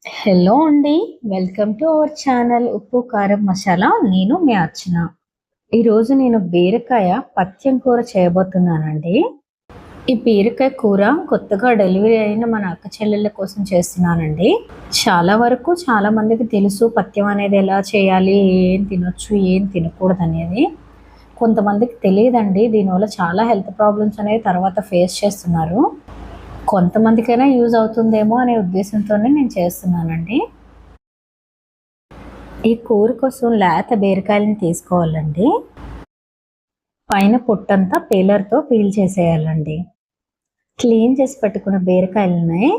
Hello అండి. Welcome to our channel ఉప్పు కారం మసాలా. నేను మీ అర్చన. ఈరోజు నేను బీరకాయ పత్యం కూర చేయబోతున్నానండి. ఈ బీరకాయ కూర కొత్తగా డెలివరీ అయిన మన అక్క చెల్లెళ్ళ కోసం చేస్తున్నానండి. చాలా వరకు చాలా మందికి తెలుసు పత్యం అనేది ఎలా చేయాలి, ఏం తినొచ్చు, ఏం తినకూడదు అనేది. కొంతమందికి తెలియదండి. దీనివల్ల చాలా హెల్త్ ప్రాబ్లమ్స్ అనేవి తర్వాత ఫేస్ చేస్తున్నారు. కొంతమందికైనా యూజ్ అవుతుందేమో అనే ఉద్దేశంతోనే నేను చేస్తున్నానండి. ఈ కూర కోసం లేత బీరకాయలను తీసుకోవాలండి. పైన పొట్టంతా పీలర్తో పీల్ చేసేయాలండి. క్లీన్ చేసి పెట్టుకున్న బీరకాయలని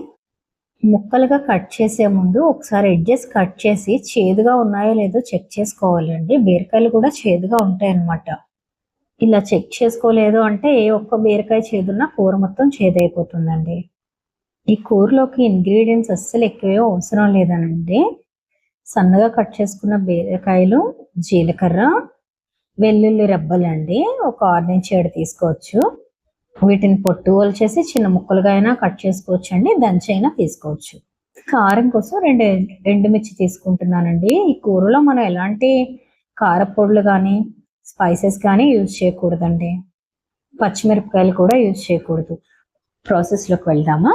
ముక్కలుగా కట్ చేసే ముందు ఒకసారి ఎడ్జెస్ కట్ చేసి చేదుగా ఉన్నాయో లేదో చెక్ చేసుకోవాలండి. బీరకాయలు కూడా చేదుగా ఉంటాయన్నమాట. ఇలా చెక్ చేసుకోలేదు అంటే ఏ ఒక్క బీరకాయ చేదున్నా కూర మొత్తం చేదైపోతుందండి. ఈ కూరలోకి ఇంగ్రీడియంట్స్ అస్సలు ఎక్కువ అవసరం లేదనండి. సన్నగా కట్ చేసుకున్న బీరకాయలు, జీలకర్ర, వెల్లుల్లి రెబ్బలండి. ఒక 6 నుంచి 7 తీసుకోవచ్చు. వీటిని పొట్టు వలిచేసి చిన్న ముక్కలుగా అయినా కట్ చేసుకోవచ్చు అండి. దంచైనా తీసుకోవచ్చు. కారం కోసం 2 ఎండుమిర్చి తీసుకుంటున్నానండి. ఈ కూరలో మనం ఎలాంటి కారపొడులు కానీ స్పైసెస్ కానీ యూజ్ చేయకూడదండి. పచ్చిమిరపకాయలు కూడా యూజ్ చేయకూడదు. ప్రాసెస్లోకి వెళ్దామా?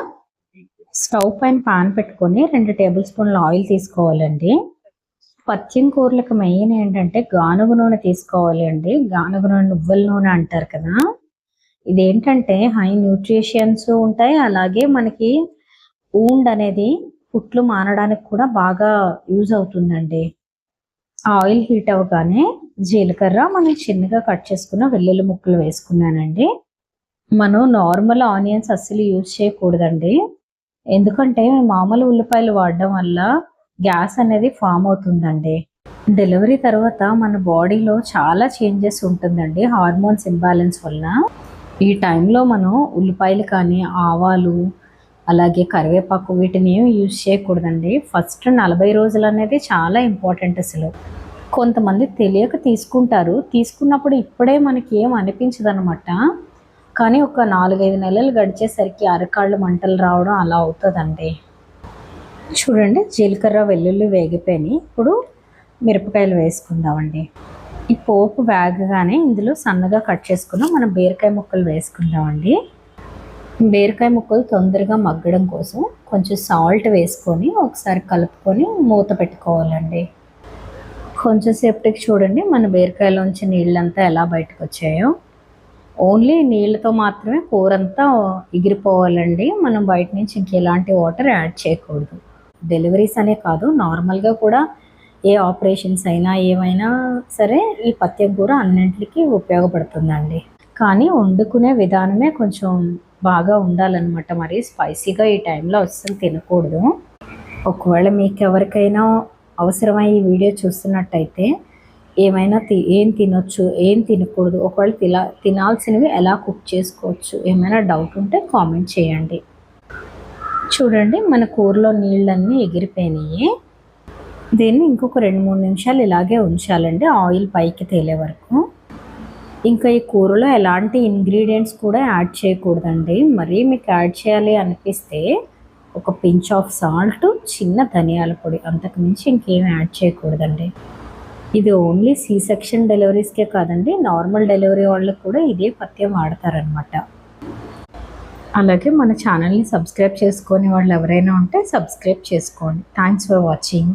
స్టవ్ పైన పాన్ పెట్టుకొని 2 టేబుల్ స్పూన్ల ఆయిల్ తీసుకోవాలండి. పత్యం కూరలకు మెయిన్ ఏంటంటే గానుగ నూనె తీసుకోవాలి అండి. గానుగ నూనె, నువ్వుల నూనె అంటారు కదా. ఇదేంటంటే హై న్యూట్రిషన్స్ ఉంటాయి. అలాగే మనకి ఊండ్ అనేది పుట్లు మానడానికి కూడా బాగా యూజ్ అవుతుందండి. ఆయిల్ హీట్ అవ్వగానే జీలకర్ర, మనం చిన్నగా కట్ చేసుకున్న వెల్లుల్లి ముక్కలు వేసుకున్నానండి. మనం నార్మల్ ఆనియన్స్ అస్సలు యూజ్ చేయకూడదండి. ఎందుకంటే మామూలు ఉల్లిపాయలు వాడడం వల్ల గ్యాస్ అనేది ఫామ్ అవుతుందండి. డెలివరీ తర్వాత మన బాడీలో చాలా చేంజెస్ ఉంటుందండి హార్మోన్స్ ఇంబ్యాలెన్స్ వల్ల. ఈ టైంలో మనం ఉల్లిపాయలు కానీ, ఆవాలు, అలాగే కరివేపాకు వీటిని ఏమి యూజ్ చేయకూడదండి. ఫస్ట్ 40 రోజులు అనేది చాలా ఇంపార్టెంట్ అసలు. కొంతమంది తెలియక తీసుకుంటారు. తీసుకున్నప్పుడు ఇప్పుడే మనకి ఏం అనిపించదు అనమాట. కానీ ఒక 4-5 నెలలు గడిచేసరికి అరకాళ్ళు మంటలు రావడం అలా అవుతుందండి. చూడండి, జీలకర్ర, వెల్లుల్లి వేగిపోయినాయి. ఇప్పుడు మిరపకాయలు వేసుకుందామండి. ఈ పోపు వేగగానే ఇందులో సన్నగా కట్ చేసుకున్న మనం బీరకాయ ముక్కలు వేసుకుందామండి. బీరకాయ ముక్కలు తొందరగా మగ్గడం కోసం కొంచెం సాల్ట్ వేసుకొని ఒకసారి కలుపుకొని మూత పెట్టుకోవాలండి. కొంచెం సేపటికి చూడండి మన బీరకాయలోంచి నీళ్ళంతా ఎలా బయటకు వచ్చాయో. ఓన్లీ నీళ్ళతో మాత్రమే కూర అంతా ఎగిరిపోవాలండి. మనం బయట నుంచి ఇంకెలాంటి వాటర్ యాడ్ చేయకూడదు. డెలివరీస్ అనే కాదు, నార్మల్గా కూడా ఏ ఆపరేషన్స్ అయినా ఏమైనా సరే ఈ పత్యం కూర అన్నింటికి ఉపయోగపడుతుందండి. కానీ వండుకునే విధానమే కొంచెం బాగా ఉండాలన్నమాట. మరి స్పైసీగా ఈ టైంలో అస్సలు తినకూడదు. ఒకవేళ మీకు ఎవరికైనా అవసరమై ఈ వీడియో చూస్తున్నట్టయితే ఏమైనా ఏం తినొచ్చు, ఏం తినకూడదు, ఒకవేళ తినాల్సినవి ఎలా కుక్ చేసుకోవచ్చు, ఏమైనా డౌట్ ఉంటే కామెంట్ చేయండి. చూడండి, మన కూరలో నీళ్ళన్నీ ఎగిరిపోయినాయి. దీన్ని ఇంకొక 2-3 నిమిషాలు ఇలాగే ఉంచాలండి, ఆయిల్ పైకి తేలే వరకు. ఇంకా ఈ కూరలో ఎలాంటి ఇంగ్రీడియంట్స్ కూడా యాడ్ చేయకూడదండి. మరీ మీకు యాడ్ చేయాలి అనిపిస్తే ఒక పించ్ ఆఫ్ సాల్ట్, చిన్న ధనియాల పొడి, అంతకు మించి ఇంకేం యాడ్ చేయకూడదండి. ఇది ఓన్లీ సి సెక్షన్ డెలివరీస్కే కాదండి, నార్మల్ డెలివరీ వాళ్ళకి కూడా ఇదే పత్యం వాడతారనమాట. అలాగే మన ఛానల్ని సబ్స్క్రైబ్ చేసుకొని వాళ్ళు ఎవరైనా ఉంటే సబ్స్క్రైబ్ చేసుకోండి. Thanks for watching.